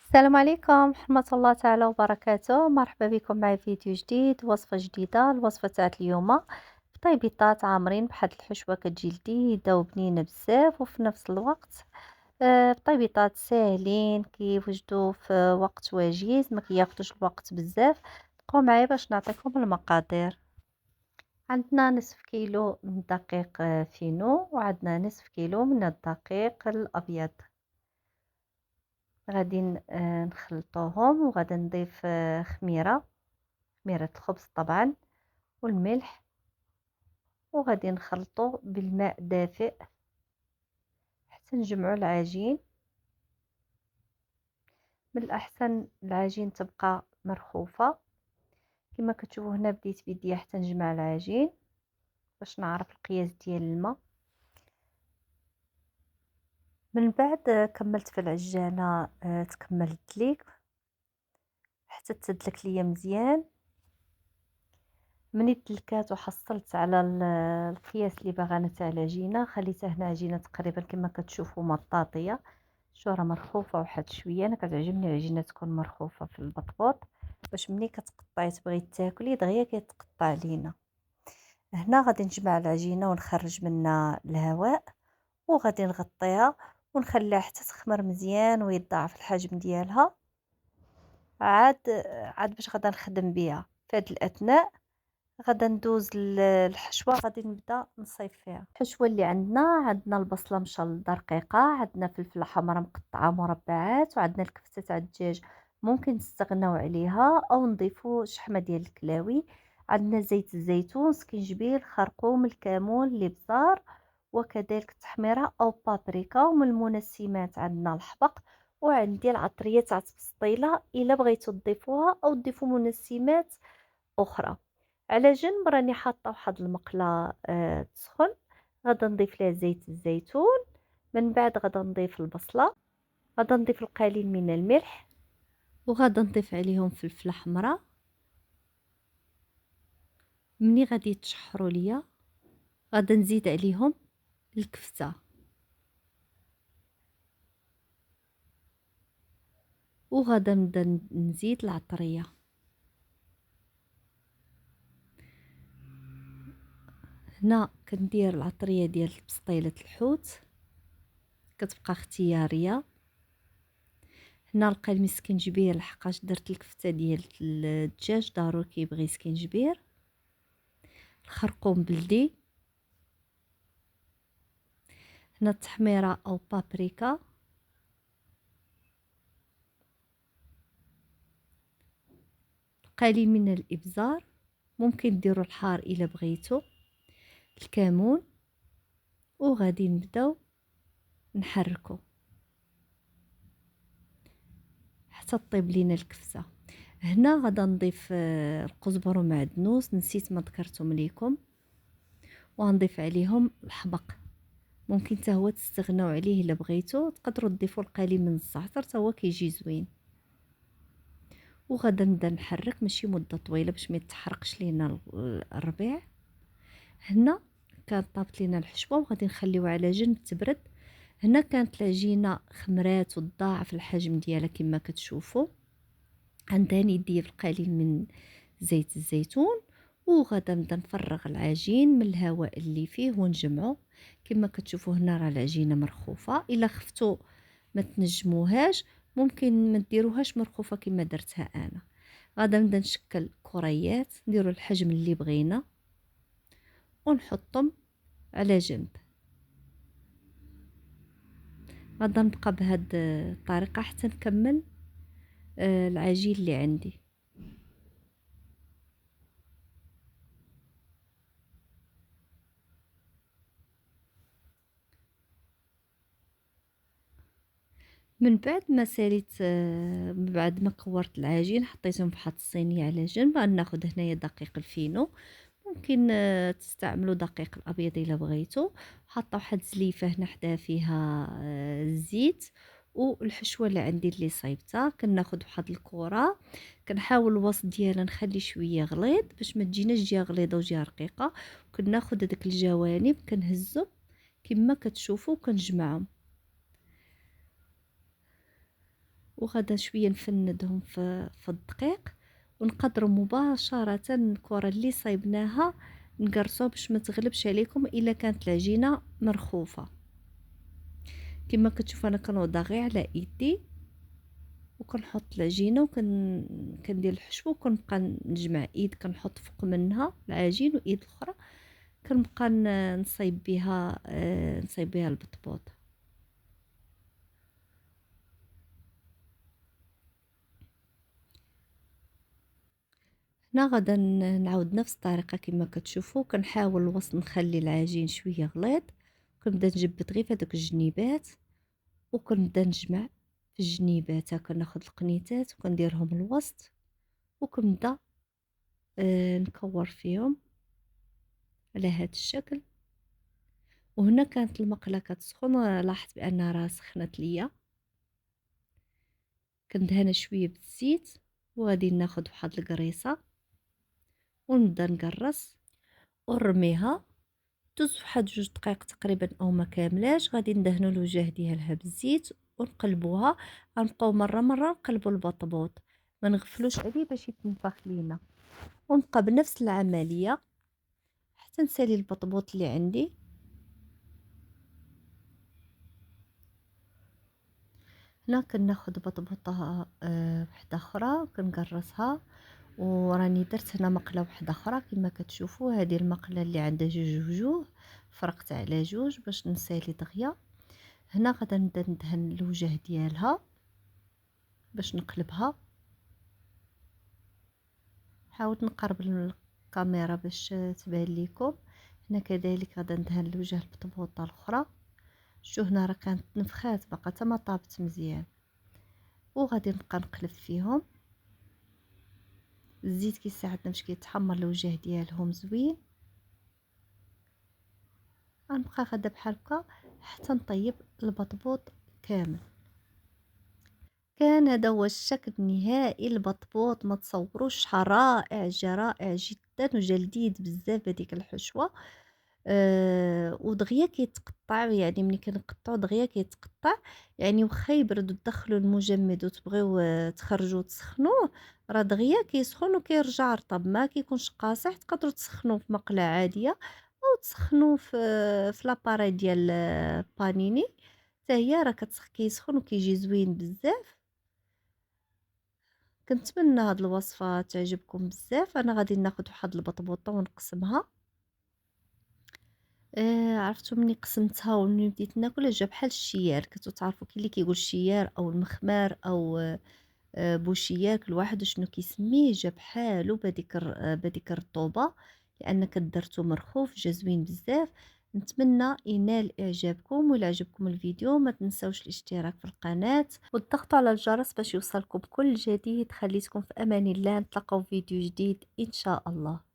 السلام عليكم ورحمة الله تعالى وبركاته، مرحبا بكم معي في فيديو جديد، وصفة جديدة. الوصفة تاعت اليوم بطيبيطات عامرين بواحد الحشوة كتجي لذيذة وبنينة بزاف، وفي نفس الوقت بطيبيطات ساهلين كيوجدوا في وقت وجيز، ما كياخدوش الوقت بزاف. بقاو معايا باش نعطيكم المقادير. عندنا نصف كيلو من الدقيق فينو، وعندنا نصف كيلو من الدقيق الأبيض. غادي نخلطوهم، وغادي نضيف خميرة الخبز طبعا، والملح، وغادي نخلطو بالماء دافئ حتى نجمعو العجين. من الأحسن العجين تبقى مرخوفة. كما كتشوفوا هنا بديت بيديا حتى نجمع العجين باش نعرف القياس ديال الماء. من بعد كملت في العجانة، تكملت ليك حتى تسدلك ليا مزيان. مني تلكات وحصلت على القياس اللي باغا انا تاع العجينه، خليتها هنا عجينه تقريبا كما كتشوفوا مطاطيه، شو راه مرخوفه واحد شويه. انا كتعجبني العجينه تكون مرخوفه في البطبوط باش ملي كتقطعي تبغي تاكلي دغيا كيتقطع لينا. هنا غادي نجمع العجينه ونخرج منها الهواء، وغادي نغطيها ونخليها حتى تخمر مزيان ويضاعف الحجم ديالها. عاد باش غادا نخدم بها في هذه الاثناء. غادا ندوز الحشوه، غادي نبدا نصايب فيها الحشوه اللي عندنا البصله مشلضه رقيقه، عندنا فلفله حمراء مقطعه مربعات، وعندنا الكفته تاع الدجاج ممكن نستغناو عليها او نضيفوا شحمه ديال الكلاوي. عندنا زيت الزيتون، سكينجبير، خرقوم، الكمون، الابزار، وكذلك التحميره او بابريكا. ومن المنسمات عندنا الحبق، وعندي العطريه تاع البسطيله الا بغيتو تضيفوها او تضيفوا منسمات اخرى. على جنب راني حاطه واحد المقله تسخن، غادا نضيف لها زيت الزيتون. من بعد غادا نضيف البصله، غادا نضيف القليل من الملح، وغادا نضيف عليهم فلفله حمراء. مني غادي يتشحروا ليا غادا نزيد عليهم الكفته، وغادا نبدا نزيد العطريه. هنا كندير العطريه ديال بسطيله الحوت، كتبقى اختياريه. هنا لقى المسكنجبير لحقاش درت الكفته ديال الدجاج ضروري كيبغي سكنجبير. الخرقوم بلدي، هنا التحميره او بابريكا، قليل من الابزار، ممكن ديروا الحار الا بغيتو، الكمون. وغادي نبداو نحركو حتى طيب لينا الكفته. هنا غادا نضيف القزبر ومعدنوس، نسيت ما ذكرتهم ليكم، وغنضيف عليهم الحبق. ممكن حتى هو تستغناو عليه الا بغيتو، تقدروا تضيفوا القليل من الزعتر حتى هو كيجي زوين. وغادا نبدا نحرك ماشي مده طويله باش ما يتحرقش لينا الربيع. هنا كانت طابت لينا الحشوه وغادي نخليوها على جنب تبرد. هنا كانت العجينه خمرات وتضاعف الحجم ديالها كما كتشوفوا. عندها يدي القليل من زيت الزيتون، وغادا نبدا نفرغ العجين من الهواء اللي فيه ونجمعه. كما كتشوفوا هنا راه العجينه مرخوفه، الا خفتوا ما تنجموهاش ممكن ما ديروهاش مرخوفه كما درتها انا. غادا نبدا نشكل كريات، نديروا الحجم اللي بغينا ونحطهم على جنب. غادا نبقى بهاد الطريقه حتى نكمل العجين اللي عندي. من بعد ما ساليت، بعد ما كورت العجين حطيتهم في واحد الصينيه على جنب. غناخذ هنايا دقيق الفينو، ممكن تستعملوا دقيق الابيض الا بغيتو. حاطه واحد زليفه هنا حداها فيها الزيت والحشوه اللي عندي اللي صايبتها. كناخذ واحد الكره، كنحاول الوسط ديالها نخلي شويه غليظ باش ما تجيناش جهه غليظه وجهه رقيقه. كناخذ هذيك الجوانب كنهزو كما كتشوفوا كنجمعهم. وغادا شويه نفندهم في الدقيق، ونقدروا مباشره الكره اللي صايبناها نقرصوها باش ما تغلبش عليكم الا كانت العجينه مرخوفه. كما كتشوفوا انا كنوضع غير على ايدي وكنحط العجينه كندير الحشو، وكنبقى نجمع ايد كنحط فوق منها العجين وايد الاخرى كنبقى نصايب بها البطبوط. هنا غادا نعاود نفس الطريقه كما كتشوفوا، كنحاول الوسط نخلي العجين شويه غليظ، كنبدا نجبد غير في هذوك الجنيبات وكنبدا نجمع في الجنيبات هكا، ناخذ القنيتات وكنديرهم الوسط وكنبدا نكور فيهم على هذا الشكل. وهنا كانت المقله كتسخن ولاحظت بانها راه سخنت ليا، كندهنها شويه بالزيت وغادي ناخذ واحد القريصه ونبدا نقرص ونرميها. دوز واحد 2 دقائق تقريبا او ما كاملاش، غادي ندهنوا الوجه ديالها بالزيت ونقلبوها. غنبقاو مره نقلبوا البطبوط، ما نغفلوش عليه باش يتنفخ لينا، ونبقى بنفس العمليه حتى نسالي البطبوط اللي عندي. هنا كناخذ بطبوطه وحده اخرى كنقرصها، وراني درت هنا مقله وحده اخرى كما كتشوفوا. هذه المقله اللي عندها جوج وجوه فرقت على جوج باش نسالي دغيا. هنا غادا نبدا ندهن الوجه ديالها باش نقلبها. حاولت نقرب الكاميرا باش تبان لكم. هنا كذلك غادا ندهن الوجه البطبوطه الاخرى. شو هنا راه كانت نفخات باقا حتى ما طابت مزيان، وغادي نبقى نقلب فيهم. الزيت كيساعدنا باش كيتحمر الوجه ديالهم زوين. غنبقى غادا بحال هكا حتى نطيب البطبوط كامل. كان هذا هو الشكل النهائي البطبوط، ما تصوروش رائع، جا رائع جدا وجا لذيذ بزاف هذيك الحشوه. ودغيا كيتقطع، يعني ملي كنقطعو دغيا كيتقطع، يعني واخا يبرد وتدخلوا المجمد وتبغيو تخرجوا تسخنوه راه دغيا كيسخن وكيرجع رطب، ما كيكونش قاصح. تقدروا تسخنوه في مقله عاديه او تسخنوه في لاباري ديال بانيني حتى هي راه كيسخن وكيجي زوين بزاف. كنتمنى هاد الوصفه تعجبكم بزاف. انا غادي ناخذ واحد البطبوطه ونقسمها. عرفتو ملي قسمتها وملي بديت ناكل جا بحال الشيار. كنتو تعرفوا كاين اللي كيقول الشيار او المخمار او بوشيار، كل واحد شنو كيسميه. جا بحالو بهاديك الرطوبه لان درتو مرخوف، جا زوين بزاف. نتمنى ينال اعجابكم، وإلا عجبكم الفيديو ما تنساوش الاشتراك في القناه والضغط على الجرس باش يوصلكم كل جديد. خليتكم في امان الله، نتلاقاو في فيديو جديد ان شاء الله.